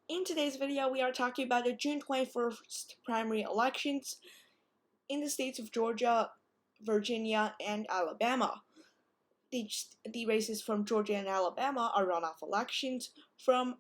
In today's video, we are talking about the June 21st primary elections in the states of Georgia, Virginia, and Alabama. The races from Georgia and Alabama are runoff elections from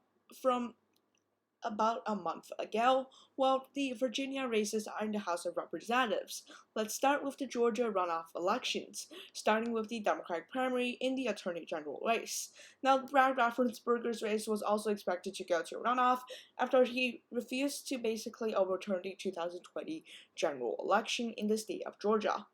about a month ago, while the Virginia races are in the House of Representatives. Let's start with the Georgia runoff elections, starting with the Democratic primary in the Attorney General race. Now, Brad Raffensperger's race was also expected to go to runoff after he refused to basically overturn the 2020 general election in the state of Georgia.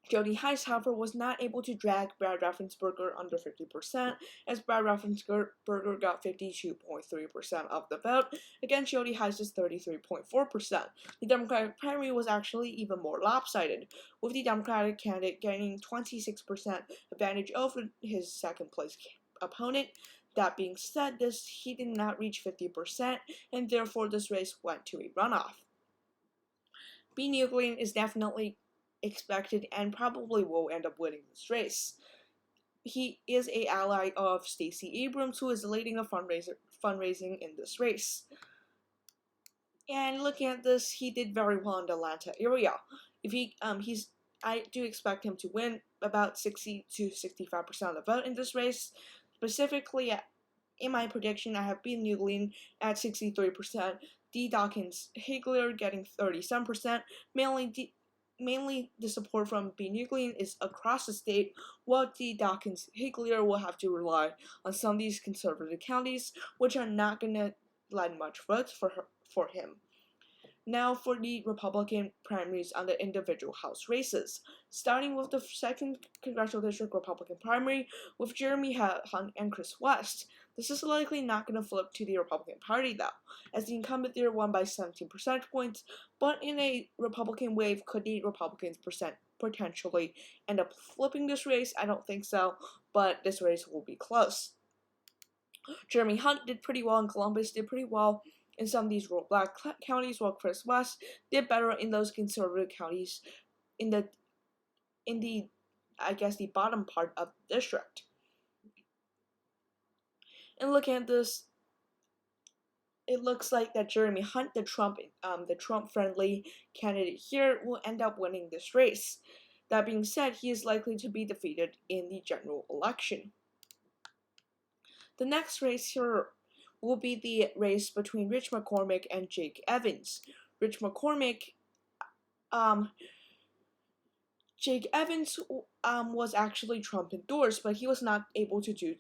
Jody Heiss, however, was not able to drag Brad Raffensperger under 50%, as Brad Raffensperger got 52.3% of the vote against Jody Heiss' 33.4%. The Democratic primary was actually even more lopsided, with the Democratic candidate gaining 26% advantage over his second-place opponent. That being said, he did not reach 50%, and therefore this race went to a runoff. B. Nuclean is definitely expected and probably will end up winning this race. He is an ally of Stacey Abrams, who is leading a fundraising in this race. And looking at this, he did very well in the Atlanta area. I do expect him to win about 60 to 65% of the vote in this race. Specifically, in my prediction, I have B. Nuclean at 63%, D. Dawkins-Hagler getting 37%, mainly the support from B. Nuclean is across the state, while D. Dawkins-Hagler will have to rely on some of these conservative counties, which are not going to lend much votes for him. Now for the Republican primaries on the individual House races, starting with the 2nd Congressional District Republican primary with Jeremy Hunt and Chris West. This is likely not going to flip to the Republican Party, though, as the incumbent there won by 17 percentage points, but in a Republican wave, could the Republicans potentially end up flipping this race? I don't think so, but this race will be close. Jeremy Hunt did pretty well in Columbus, did pretty well in some of these rural black counties, while Chris West did better in those conservative counties in the bottom part of the district. And looking at this, it looks like that Jeremy Hunt, the Trump-friendly candidate here, will end up winning this race. That being said, he is likely to be defeated in the general election. The next race here will be the race between Rich McCormick and Jake Evans. Jake Evans was actually Trump endorsed, but he was not able to do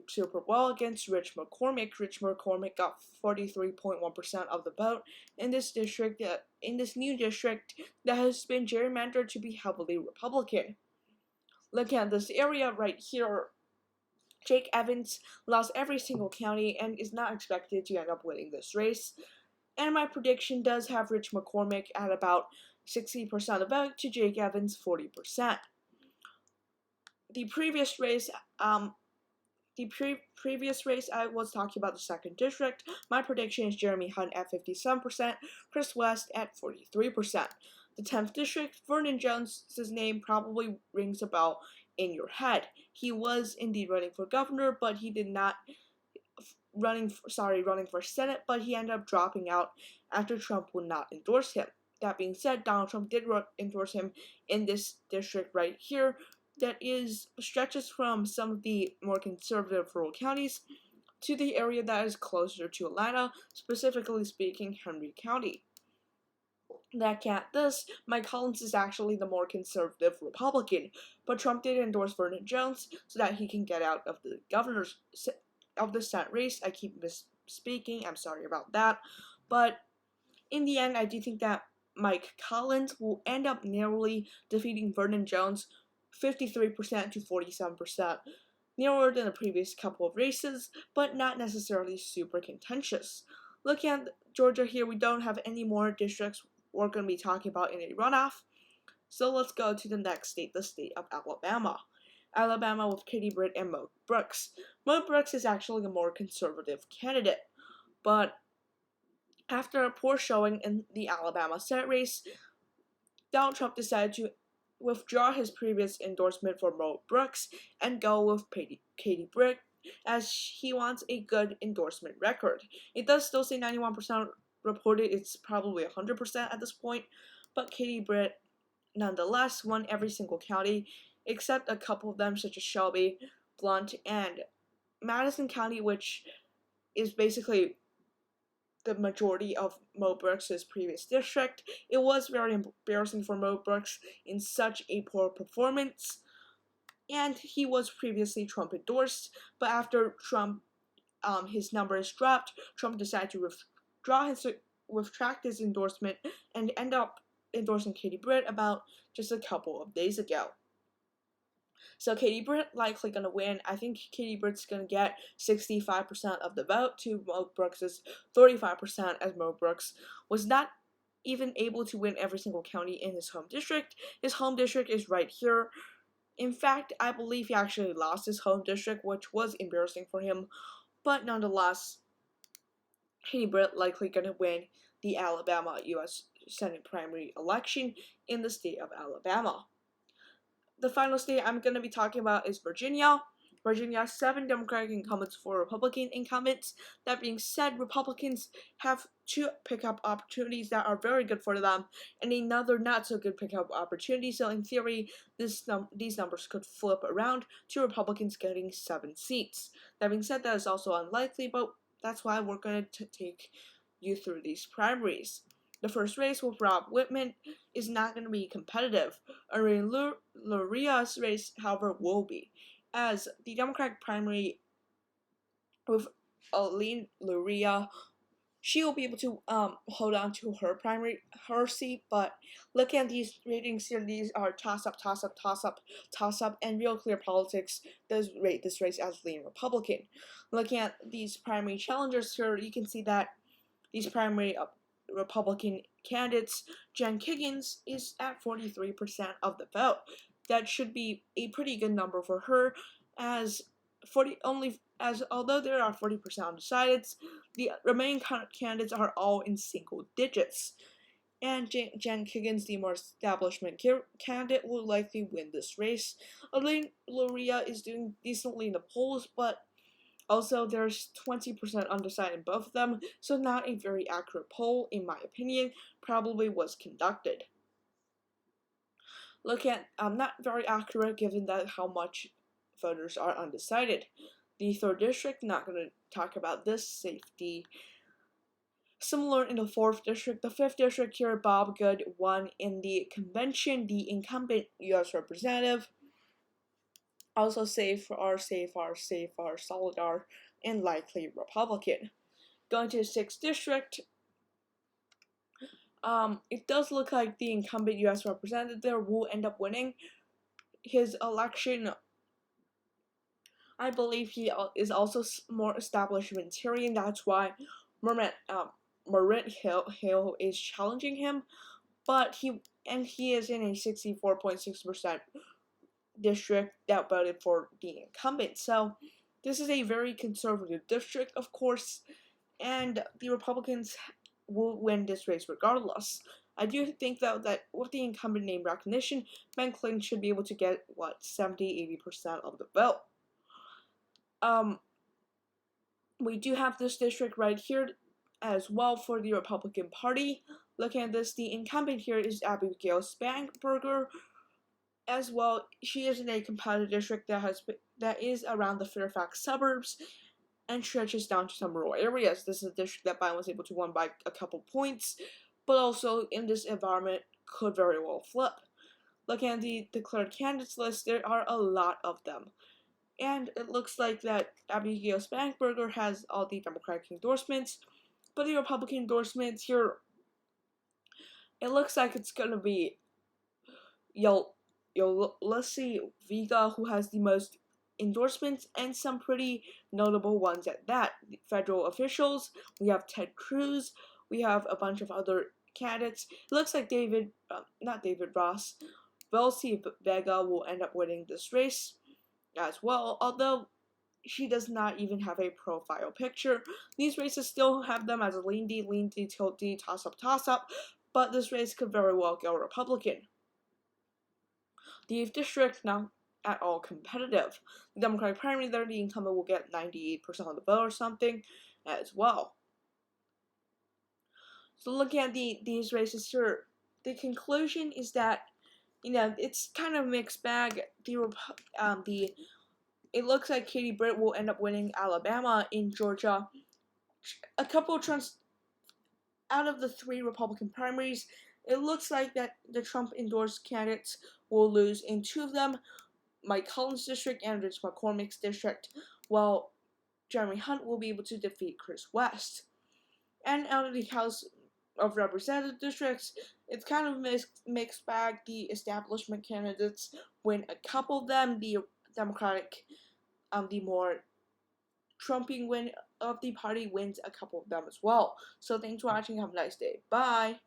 super well against Rich McCormick. Rich McCormick got 43.1% of the vote in this district, in this new district that has been gerrymandered to be heavily Republican. Looking at this area right here, Jake Evans lost every single county and is not expected to end up winning this race. And my prediction does have Rich McCormick at about 60% of the vote to Jake Evans 40%. The previous race, I was talking about the 2nd district. My prediction is Jeremy Hunt at 57%, Chris West at 43%. The 10th district, Vernon Jones's name probably rings a bell in your head. He was indeed running for governor, but he did not running for Senate, but he ended up dropping out after Trump would not endorse him. That being said, Donald Trump did endorse him in this district right here that stretches from some of the more conservative rural counties to the area that is closer to Atlanta, specifically speaking, Henry County. Mike Hollins is actually the more conservative Republican, but Trump did endorse Vernon Jones so that he can get out of the Senate race. I keep misspeaking, I'm sorry about that, but in the end, I do think that Mike Collins will end up narrowly defeating Vernon Jones 53% to 47%, narrower than the previous couple of races, but not necessarily super contentious. Looking at Georgia here, we don't have any more districts we're going to be talking about in a runoff, so let's go to the next state, the state of Alabama. Alabama with Katie Britt and Mo Brooks. Mo Brooks is actually a more conservative candidate, but after a poor showing in the Alabama Senate race, Donald Trump decided to withdraw his previous endorsement for Mo Brooks and go with Katie Britt as he wants a good endorsement record. It does still say 91% reported, it's probably 100% at this point, but Katie Britt nonetheless won every single county, except a couple of them such as Shelby, Blunt, and Madison County, which is basically the majority of Mo Brooks' previous district. It was very embarrassing for Mo Brooks in such a poor performance, and he was previously Trump endorsed, but after Trump, his numbers dropped, Trump decided to retract his endorsement and end up endorsing Katie Britt about just a couple of days ago. So Katie Britt likely gonna win. I think Katie Britt's gonna get 65% of the vote to Mo Brooks' 35%, as Mo Brooks was not even able to win every single county in his home district. His home district is right here. In fact, I believe he actually lost his home district, which was embarrassing for him. But nonetheless, Katie Britt likely gonna win the Alabama U.S. Senate primary election in the state of Alabama. The final state I'm going to be talking about is Virginia. Virginia has 7 Democratic incumbents, 4 Republican incumbents. That being said, Republicans have 2 pickup opportunities that are very good for them, and another not so good pickup opportunity. So in theory, these numbers could flip around to Republicans getting 7 seats. That being said, that is also unlikely, but that's why we're going to take you through these primaries. The first race with Rob Whitman is not going to be competitive. Irene Luria's race, however, will be, as the Democratic primary with Irene Luria, she will be able to hold on to her seat, but looking at these ratings here, these are toss-up, and real clear politics does rate this race as lean Republican. Looking at these primary challengers here, you can see that these primary Republican candidates, Jen Kiggins is at 43% of the vote. That should be a pretty good number for her, as although there are 40% undecideds, the remaining candidates are all in single digits. And Jen Kiggins, the more establishment candidate, will likely win this race. Elaine Luria is doing decently in the polls, but also, there's 20% undecided in both of them, so not a very accurate poll, in my opinion, probably was conducted. Look at, not very accurate given that how much voters are undecided. The 3rd district, not going to talk about this, safety. Similar in the 4th district, the 5th district here, Bob Good won in the convention, the incumbent U.S. representative. Also Safar, Solidar, and likely Republican. Going to the 6th district, it does look like the incumbent U.S. representative there will end up winning his election. I believe he is also more establishmentarian. That's why Marit Hill is challenging him, but he is in a 64.6% district that voted for the incumbent. So this is a very conservative district, of course, and the Republicans will win this race regardless. I do think, though, that with the incumbent name recognition, Ben Clinton should be able to get, 70-80% of the vote. We do have this district right here as well for the Republican Party. Looking at this, the incumbent here is Abigail Spanberger. As well, she is in a competitive district that is around the Fairfax suburbs and stretches down to some rural areas. This is a district that Biden was able to win by a couple points, but also in this environment could very well flip. Looking at the declared candidates list, there are a lot of them. And it looks like that Abigail Spanberger has all the Democratic endorsements, but the Republican endorsements here, it looks like it's going to be Yulisa Vega, who has the most endorsements, and some pretty notable ones at that. Federal officials, we have Ted Cruz, we have a bunch of other candidates. It looks like Yulisa Vega will end up winning this race as well, although she does not even have a profile picture. These races still have them as a lean-D, tilt-D, toss-up, but this race could very well go Republican. The 8th district, now at all competitive. The Democratic primary, there, the incumbent will get 98% of the vote or something as well. So looking at these races here, the conclusion is that, it's kind of a mixed bag. It looks like Katie Britt will end up winning Alabama. In Georgia, a couple of Trumps out of the 3 Republican primaries, it looks like that the Trump endorsed candidates will lose in 2 of them, Mike Collins' district and Rich McCormick's district, while Jeremy Hunt will be able to defeat Chris West. And out of the House of Representative districts, it's kind of mixed bag. The establishment candidates win a couple of them. The Democratic, the more Trumping win of the party wins a couple of them as well. So thanks for watching. Have a nice day. Bye.